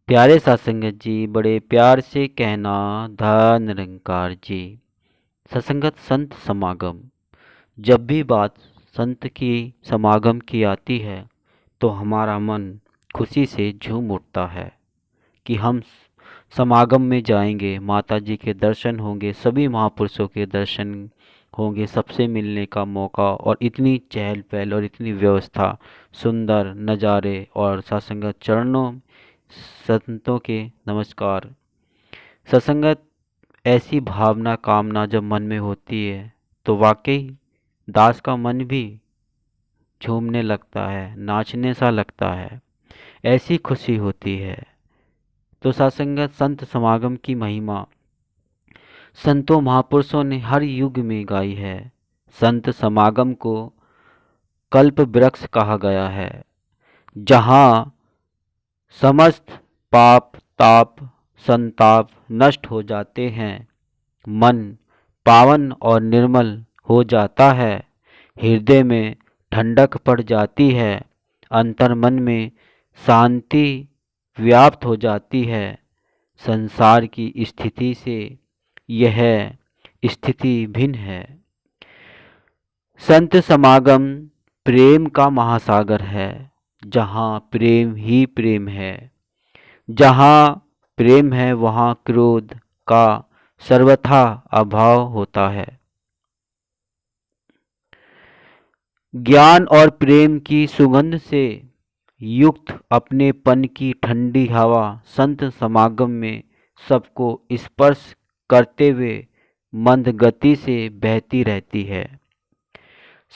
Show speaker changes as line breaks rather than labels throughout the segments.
प्यारे सत्संगत जी, बड़े प्यार से कहना धन निरंकार जी। सत्संगत संत समागम। जब भी बात संत की समागम की आती है तो हमारा मन खुशी से झूम उठता है कि हम समागम में जाएंगे, माता जी के दर्शन होंगे, सभी महापुरुषों के दर्शन होंगे, सबसे मिलने का मौका और इतनी चहल पहल और इतनी व्यवस्था, सुंदर नज़ारे और सत्संगत चरणों संतों के नमस्कार। सत्संगत ऐसी भावना कामना जब मन में होती है तो वाकई दास का मन भी झूमने लगता है, नाचने सा लगता है, ऐसी खुशी होती है। तो सत्संगत संत समागम की महिमा संतों महापुरुषों ने हर युग में गाई है। संत समागम को कल्प वृक्ष कहा गया है, जहाँ समस्त पाप ताप संताप नष्ट हो जाते हैं, मन पावन और निर्मल हो जाता है, हृदय में ठंडक पड़ जाती है, अंतर मन में शांति व्याप्त हो जाती है। संसार की स्थिति से यह स्थिति भिन्न है। संत समागम प्रेम का महासागर है, जहाँ प्रेम ही प्रेम है। जहाँ प्रेम है वहाँ क्रोध का सर्वथा अभाव होता है। ज्ञान और प्रेम की सुगंध से युक्त अपनेपन की ठंडी हवा संत समागम में सबको स्पर्श करते हुए मंद गति से बहती रहती है।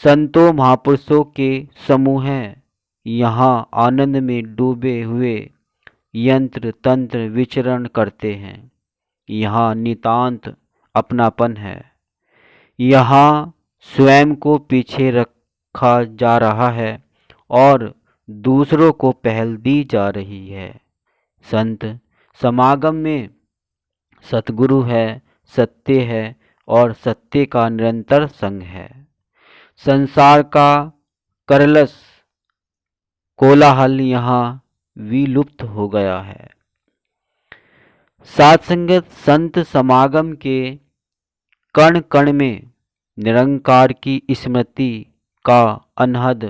संतों महापुरुषों के समूह यहाँ आनंद में डूबे हुए यंत्र तंत्र विचरण करते हैं। यहाँ नितांत अपनापन है। यहाँ स्वयं को पीछे रखा जा रहा है और दूसरों को पहल दी जा रही है। संत समागम में सतगुरु है, सत्य है और सत्य का निरंतर संग है। संसार का करलस कोलाहल यहाँ विलुप्त हो गया है। साथ संगत संत समागम के कण कण में निरंकार की स्मृति का अनहद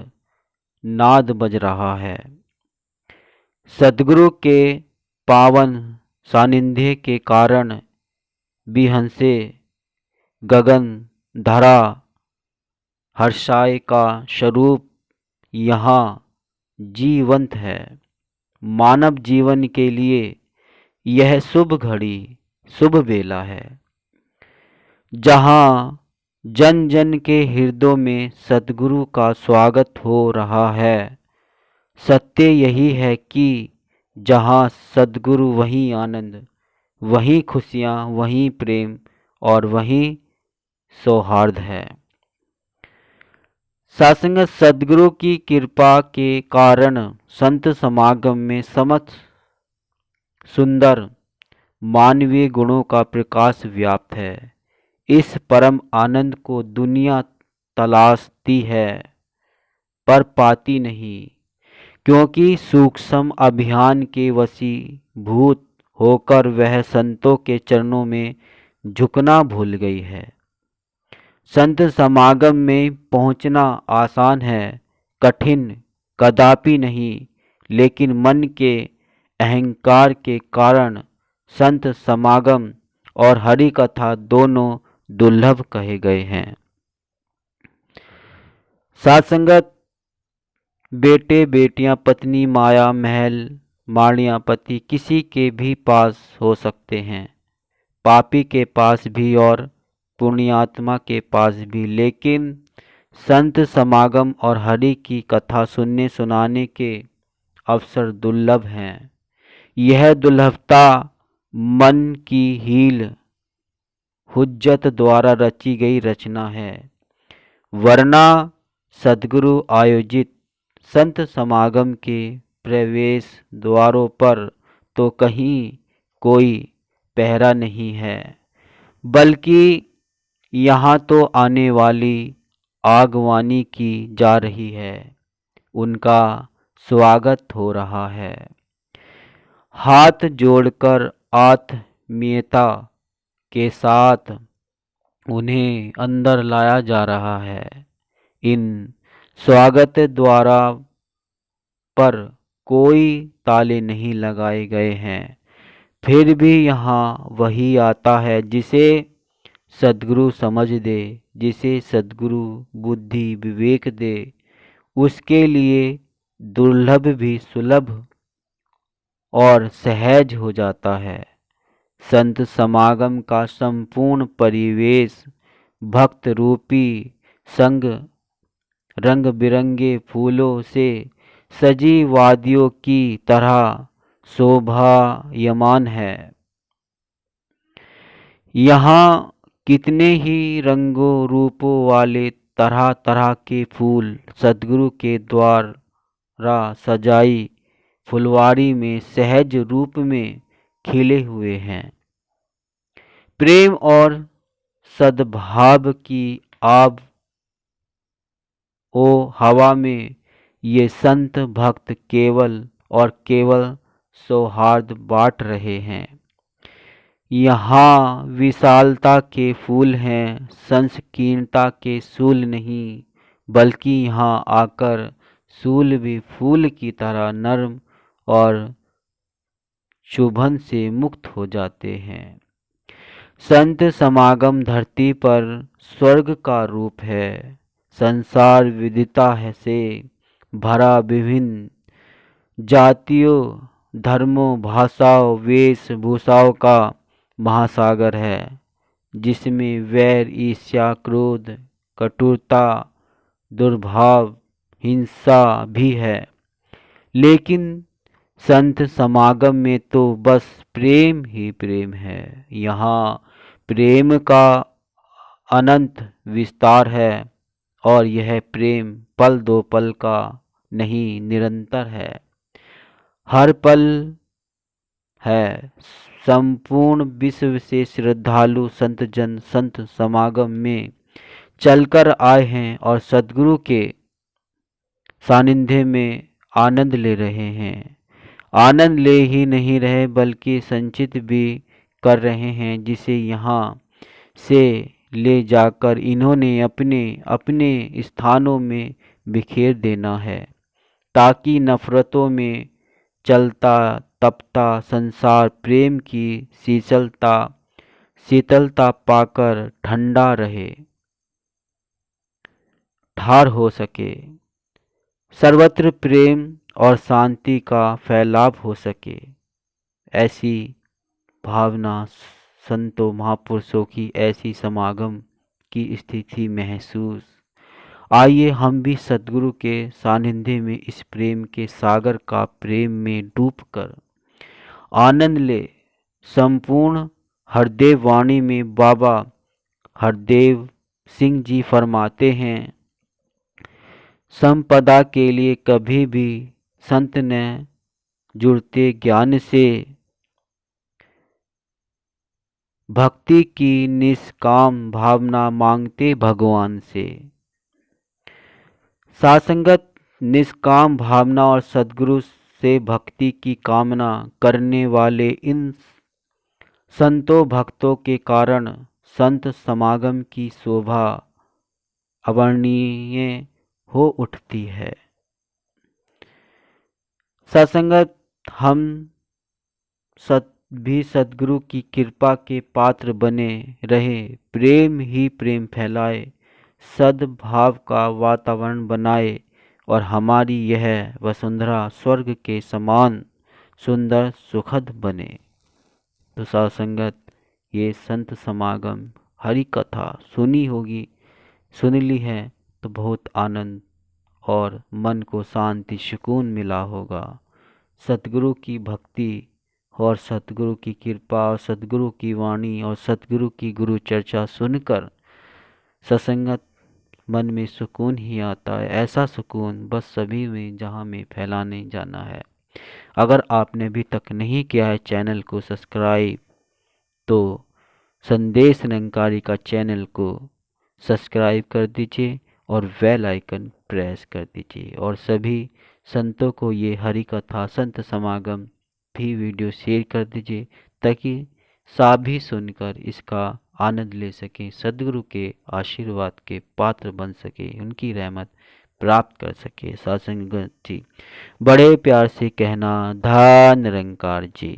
नाद बज रहा है। सद्गुरु के पावन सानिध्य के कारण बिहंसे गगन धरा हर्षाय का स्वरूप यहाँ जीवंत है। मानव जीवन के लिए यह शुभ घड़ी, शुभ बेला है, जहाँ जन जन के हृदयों में सद्गुरु का स्वागत हो रहा है। सत्य यही है कि जहाँ सद्गुरु वहीं आनंद, वहीं खुशियाँ, वहीं प्रेम और वहीं सौहार्द है। सत्संगत सद्गुरु की कृपा के कारण संत समागम में समस्त सुंदर मानवीय गुणों का प्रकाश व्याप्त है। इस परम आनंद को दुनिया तलाशती है पर पाती नहीं, क्योंकि सूक्ष्म अभियान के वशीभूत होकर वह संतों के चरणों में झुकना भूल गई है। संत समागम में पहुंचना आसान है, कठिन कदापि नहीं, लेकिन मन के अहंकार के कारण संत समागम और हरि कथा दोनों दुर्लभ कहे गए हैं। साथ संगत बेटे बेटियां, पत्नी माया महल माड़ियाँ पति किसी के भी पास हो सकते हैं, पापी के पास भी और पुण्यात्मा के पास भी, लेकिन संत समागम और हरि की कथा सुनने सुनाने के अवसर दुर्लभ हैं। यह दुर्लभता मन की हील हुज्जत द्वारा रची गई रचना है, वरना सद्गुरु आयोजित संत समागम के प्रवेश द्वारों पर तो कहीं कोई पहरा नहीं है, बल्कि यहाँ तो आने वाली आगवानी की जा रही है, उनका स्वागत हो रहा है। हाथ जोड़कर आत्मीयता के साथ उन्हें अंदर लाया जा रहा है। इन स्वागत द्वारा पर कोई ताले नहीं लगाए गए हैं, फिर भी यहाँ वही आता है जिसे सद्गुरु समझ दे, जिसे सद्गुरु बुद्धि विवेक दे, उसके लिए दुर्लभ भी सुलभ और सहज हो जाता है। संत समागम का संपूर्ण परिवेश भक्त रूपी संग रंग बिरंगे फूलों से सजी वादियों की तरह शोभायमान है। यहाँ कितने ही रंगों रूपों वाले तरह तरह के फूल सद्गुरु के द्वारा सजाई फुलवारी में सहज रूप में खिले हुए हैं। प्रेम और सद्भाव की आब ओ हवा में ये संत भक्त केवल और केवल सौहार्द बांट रहे हैं। यहाँ विशालता के फूल हैं, संकीर्णता के सूल नहीं, बल्कि यहाँ आकर सूल भी फूल की तरह नर्म और चुभन से मुक्त हो जाते हैं। संत समागम धरती पर स्वर्ग का रूप है। संसार विविधता है से भरा विभिन्न जातियों, धर्मों, भाषाओं, वेशभूषाओं का महासागर है, जिसमें वैर, ईर्ष्या, क्रोध, कटुता, दुर्भाव, हिंसा भी है। लेकिन संत समागम में तो बस प्रेम ही प्रेम है। यहाँ प्रेम का अनंत विस्तार है और यह प्रेम पल दो पल का नहीं, निरंतर है, हर पल है। संपूर्ण विश्व से श्रद्धालु संत जन संत समागम में चलकर आए हैं और सद्गुरु के सानिध्य में आनंद ले रहे हैं। आनंद ले ही नहीं रहे बल्कि संचित भी कर रहे हैं, जिसे यहाँ से ले जाकर इन्होंने अपने अपने स्थानों में बिखेर देना है, ताकि नफरतों में चलता तपता संसार प्रेम की शीतलता पाकर ठंडा रहे, ठार हो सके, सर्वत्र प्रेम और शांति का फैलाव हो सके। ऐसी भावना संतों महापुरुषों की ऐसी समागम की स्थिति महसूस। आइए हम भी सद्गुरु के सानिध्य में इस प्रेम के सागर का प्रेम में डूबकर आनंद ले। संपूर्ण हरदेव वाणी में बाबा हरदेव सिंह जी फरमाते हैं, संपदा के लिए कभी भी संत न जुड़ते ज्ञान से, भक्ति की निष्काम भावना मांगते भगवान से। सासंगत निष्काम भावना और सद्गुरु से भक्ति की कामना करने वाले इन संतों भक्तों के कारण संत समागम की शोभा अवर्णनीय हो उठती है। सत्संगत हम भी सद्गुरु की कृपा के पात्र बने रहे, प्रेम ही प्रेम फैलाए, सद्भाव का वातावरण बनाए और हमारी यह वसुंधरा स्वर्ग के समान सुंदर सुखद बने। तो सत्संगत ये संत समागम हरि कथा सुनी होगी, सुन ली है तो बहुत आनंद और मन को शांति सुकून मिला होगा। सतगुरु की भक्ति और सतगुरु की कृपा और सतगुरु की वाणी और सतगुरु की गुरु चर्चा सुनकर सत्संगत मन में सुकून ही आता है। ऐसा सुकून बस सभी में जहाँ में फैलाने जाना है। अगर आपने अभी तक नहीं किया है चैनल को सब्सक्राइब, तो संदेश निरंकारी का चैनल को सब्सक्राइब कर दीजिए और बेल आइकन प्रेस कर दीजिए और सभी संतों को ये हरि कथा संत समागम भी वीडियो शेयर कर दीजिए ताकि सभी सुनकर इसका आनंद ले सकें, सद्गुरु के आशीर्वाद के पात्र बन सके, उनकी रहमत प्राप्त कर सके। सत्संग जी बड़े प्यार से कहना धन निरंकार जी।